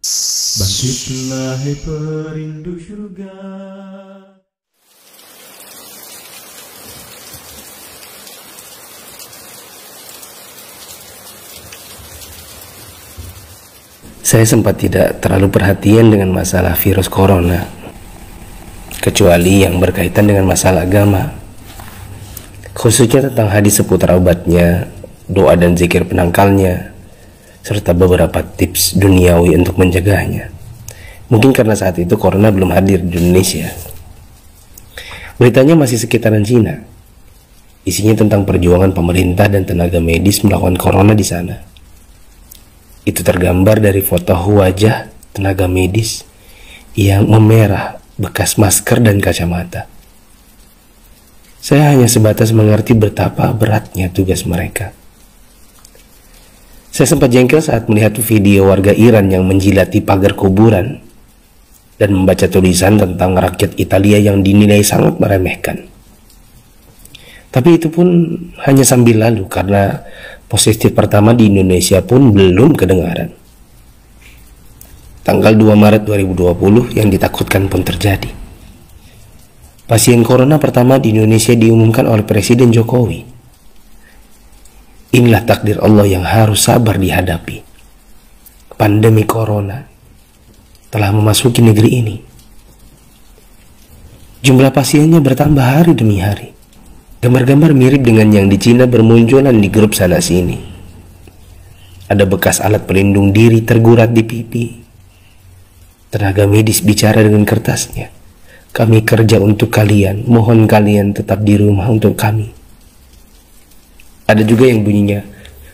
Bangkitlah hai perindu surga. Saya sempat tidak terlalu perhatian dengan masalah virus corona, kecuali yang berkaitan dengan masalah agama, khususnya tentang hadis seputar obatnya, doa dan zikir penangkalnya, serta beberapa tips duniawi untuk menjaganya. Mungkin karena saat itu corona belum hadir di Indonesia. Beritanya masih sekitaran Cina. Isinya tentang perjuangan pemerintah dan tenaga medis melawan corona di sana. Itu tergambar dari foto wajah tenaga medis yang memerah bekas masker dan kacamata. Saya hanya sebatas mengerti betapa beratnya tugas mereka. Saya sempat jengkel saat melihat video warga Iran yang menjilati pagar kuburan dan membaca tulisan tentang rakyat Italia yang dinilai sangat meremehkan. Tapi itu pun hanya sambil lalu karena positif pertama di Indonesia pun belum kedengaran. Tanggal 2 Maret 2020 yang ditakutkan pun terjadi. Pasien corona pertama di Indonesia diumumkan oleh Presiden Jokowi. Inilah takdir Allah yang harus sabar dihadapi. Pandemi corona telah memasuki negeri ini. Jumlah pasiennya bertambah hari demi hari. Gambar-gambar mirip dengan yang di Cina bermunculan di grup sana sini. Ada bekas alat pelindung diri tergurat di pipi. Tenaga medis bicara dengan kertasnya. Kami kerja untuk kalian, mohon kalian tetap di rumah untuk kami. Ada juga yang bunyinya,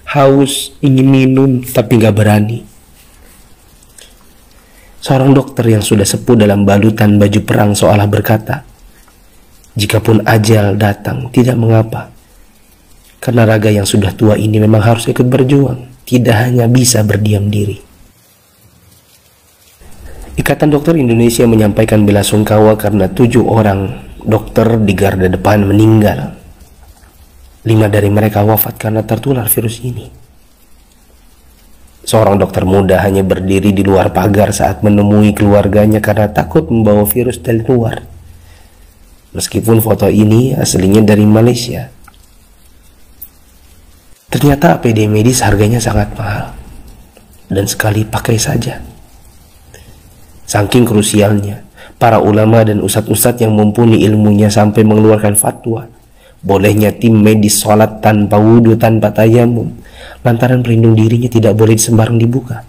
haus, ingin minum, tapi gak berani. Seorang dokter yang sudah sepuh dalam balutan baju perang seolah berkata, jikapun ajal datang, tidak mengapa. Karena raga yang sudah tua ini memang harus ikut berjuang, tidak hanya bisa berdiam diri. Ikatan Dokter Indonesia menyampaikan bela sungkawa karena 7 orang dokter di garda depan meninggal. 5 dari mereka wafat karena tertular virus ini. Seorang dokter muda hanya berdiri di luar pagar saat menemui keluarganya karena takut membawa virus dari luar. Meskipun foto ini aslinya dari Malaysia. Ternyata APD medis harganya sangat mahal dan sekali pakai saja. Saking krusialnya, para ulama dan ustadz-ustadz yang mumpuni ilmunya sampai mengeluarkan fatwa bolehnya tim medis sholat tanpa wudhu, tanpa tayamum, lantaran pelindung dirinya tidak boleh sembarang dibuka.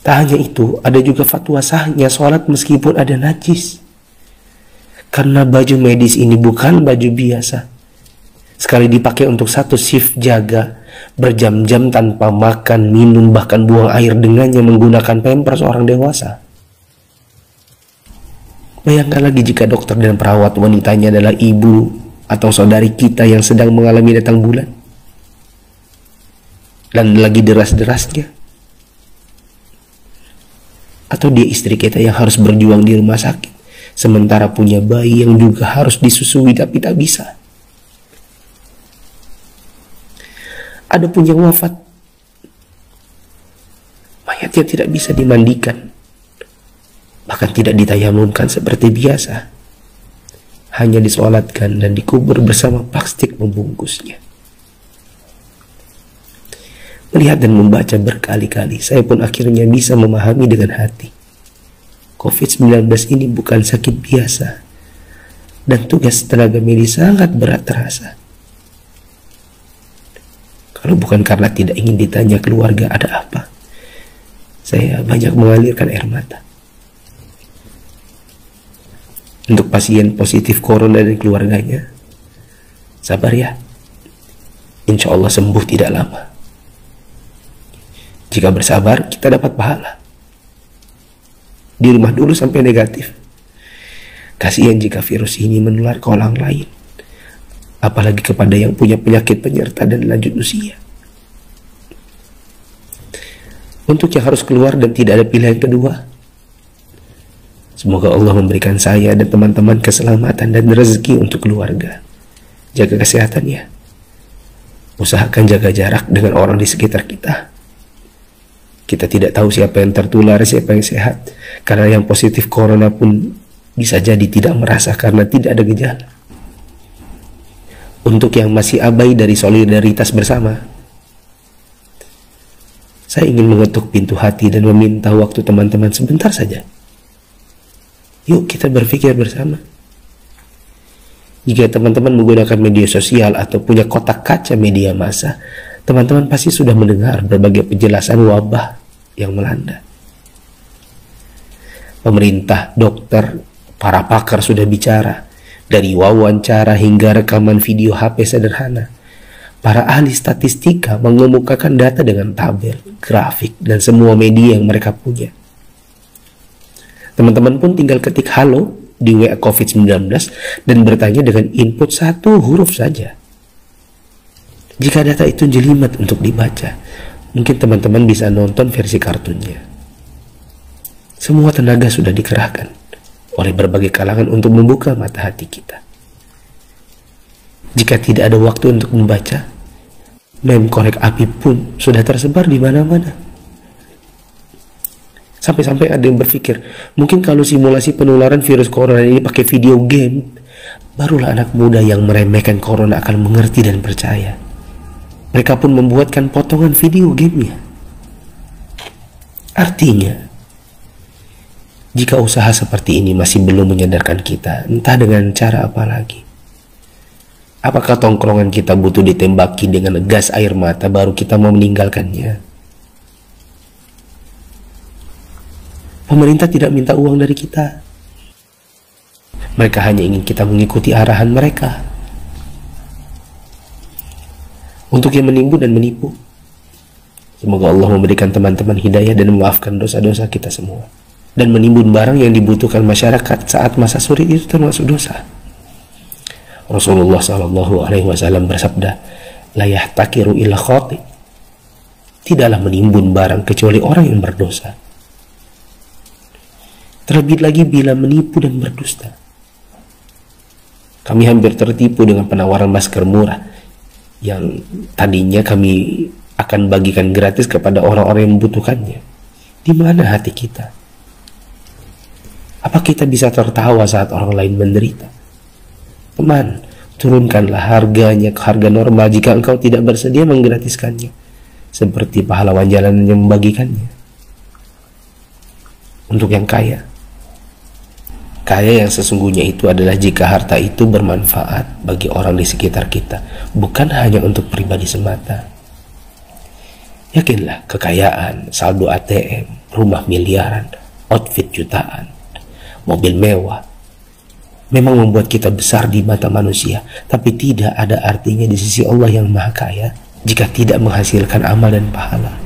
Tak hanya itu, ada juga fatwa sahnya sholat meskipun ada najis. Karena baju medis ini bukan baju biasa. Sekali dipakai untuk satu shift jaga, berjam-jam tanpa makan, minum, bahkan buang air dengannya menggunakan pampers orang dewasa. Bayangkan lagi jika dokter dan perawat wanitanya adalah ibu atau saudari kita yang sedang mengalami datang bulan. Dan lagi deras-derasnya. Atau dia istri kita yang harus berjuang di rumah sakit, sementara punya bayi yang juga harus disusui tapi tak bisa. Ada pun yang wafat, mayatnya tidak bisa dimandikan, bahkan tidak ditayamumkan seperti biasa, hanya disolatkan dan dikubur bersama plastik membungkusnya. Melihat dan membaca berkali-kali, saya pun akhirnya bisa memahami dengan hati. COVID-19 ini bukan sakit biasa, dan tugas tenaga medis sangat berat terasa. Kalau bukan karena tidak ingin ditanya keluarga ada apa, saya banyak mengalirkan air mata. Untuk pasien positif corona dan keluarganya, sabar ya, insya Allah sembuh tidak lama. Jika bersabar, kita dapat pahala. Di rumah dulu sampai negatif. Kasihan jika virus ini menular ke orang lain. Apalagi kepada yang punya penyakit penyerta dan lanjut usia. Untuk yang harus keluar dan tidak ada pilihan kedua, semoga Allah memberikan saya dan teman-teman keselamatan dan rezeki untuk keluarga. Jaga kesehatan ya. Usahakan jaga jarak dengan orang di sekitar kita. Kita tidak tahu siapa yang tertular, siapa yang sehat. Karena yang positif corona pun bisa jadi tidak merasa karena tidak ada gejala. Untuk yang masih abai dari solidaritas bersama, saya ingin mengetuk pintu hati dan meminta waktu teman-teman sebentar saja. Yuk kita berpikir bersama. Jika teman-teman menggunakan media sosial atau punya kotak kaca media massa, teman-teman pasti sudah mendengar berbagai penjelasan wabah yang melanda. Pemerintah, dokter, para pakar sudah bicara. Dari wawancara hingga rekaman video HP sederhana, para ahli statistika mengemukakan data dengan tabel, grafik, dan semua media yang mereka punya. Teman-teman pun tinggal ketik halo di WA COVID-19 dan bertanya dengan input satu huruf saja. Jika data itu jelimet untuk dibaca, mungkin teman-teman bisa nonton versi kartunnya. Semua tenaga sudah dikerahkan oleh berbagai kalangan untuk membuka mata hati kita. Jika tidak ada waktu untuk membaca, meme korek api pun sudah tersebar di mana-mana. Sampai-sampai ada yang berpikir, mungkin kalau simulasi penularan virus corona ini pakai video game, barulah anak muda yang meremehkan corona akan mengerti dan percaya. Mereka pun membuatkan potongan video gamenya. Artinya, jika usaha seperti ini masih belum menyadarkan kita, entah dengan cara apa lagi. Apakah tongkrongan kita butuh ditembaki dengan gas air mata baru kita mau meninggalkannya? Pemerintah tidak minta uang dari kita. Mereka hanya ingin kita mengikuti arahan mereka. Untuk yang menimbun dan menipu, semoga Allah memberikan teman-teman hidayah dan memaafkan dosa-dosa kita semua. Dan menimbun barang yang dibutuhkan masyarakat saat masa sulit itu termasuk dosa. Rasulullah SAW bersabda, la yahtakiru illa khati. Tidaklah menimbun barang kecuali orang yang berdosa. Terlebih lagi bila menipu dan berdusta. Kami hampir tertipu dengan penawaran masker murah yang tadinya kami akan bagikan gratis kepada orang-orang yang membutuhkannya. Di mana hati kita? Apa kita bisa tertawa saat orang lain menderita? Teman, turunkanlah harganya ke harga normal jika engkau tidak bersedia menggratiskannya, seperti pahlawan jalanan yang membagikannya. Untuk yang kaya yang sesungguhnya itu adalah jika harta itu bermanfaat bagi orang di sekitar kita, bukan hanya untuk pribadi semata. Yakinlah, kekayaan, saldo ATM, rumah miliaran, outfit jutaan, mobil mewah memang membuat kita besar di mata manusia, tapi tidak ada artinya di sisi Allah yang Maha Kaya jika tidak menghasilkan amal dan pahala.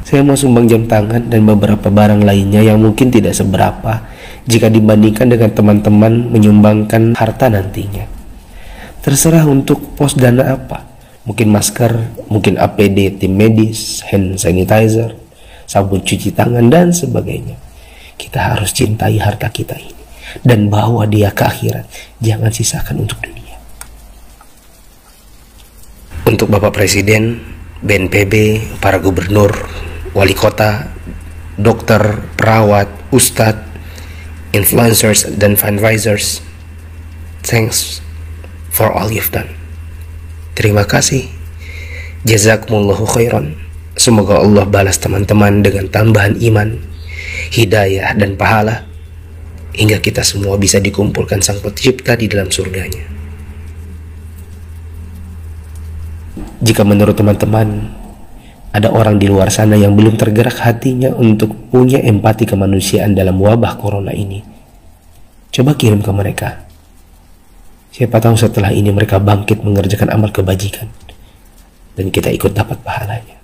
Saya mau sumbang jam tangan dan beberapa barang lainnya yang mungkin tidak seberapa jika dibandingkan dengan teman-teman menyumbangkan harta nantinya. Terserah untuk pos dana apa, mungkin masker, mungkin APD tim medis, hand sanitizer, sabun cuci tangan, dan sebagainya. Kita harus cintai harta kita ini dan bawa dia ke akhirat. Jangan sisakan untuk dunia. Untuk Bapak Presiden, BNPB, para gubernur, wali kota, dokter, perawat, ustadz, influencers, dan fundraisers, thanks for all you've done. Terima kasih. Jazakumullahu khairan. Semoga Allah balas teman-teman dengan tambahan iman, hidayah, dan pahala, hingga kita semua bisa dikumpulkan Sang Pencipta di dalam surganya. Jika menurut teman-teman ada orang di luar sana yang belum tergerak hatinya untuk punya empati kemanusiaan dalam wabah corona ini, coba kirim ke mereka. Siapa tahu setelah ini mereka bangkit mengerjakan amal kebajikan dan kita ikut dapat pahalanya.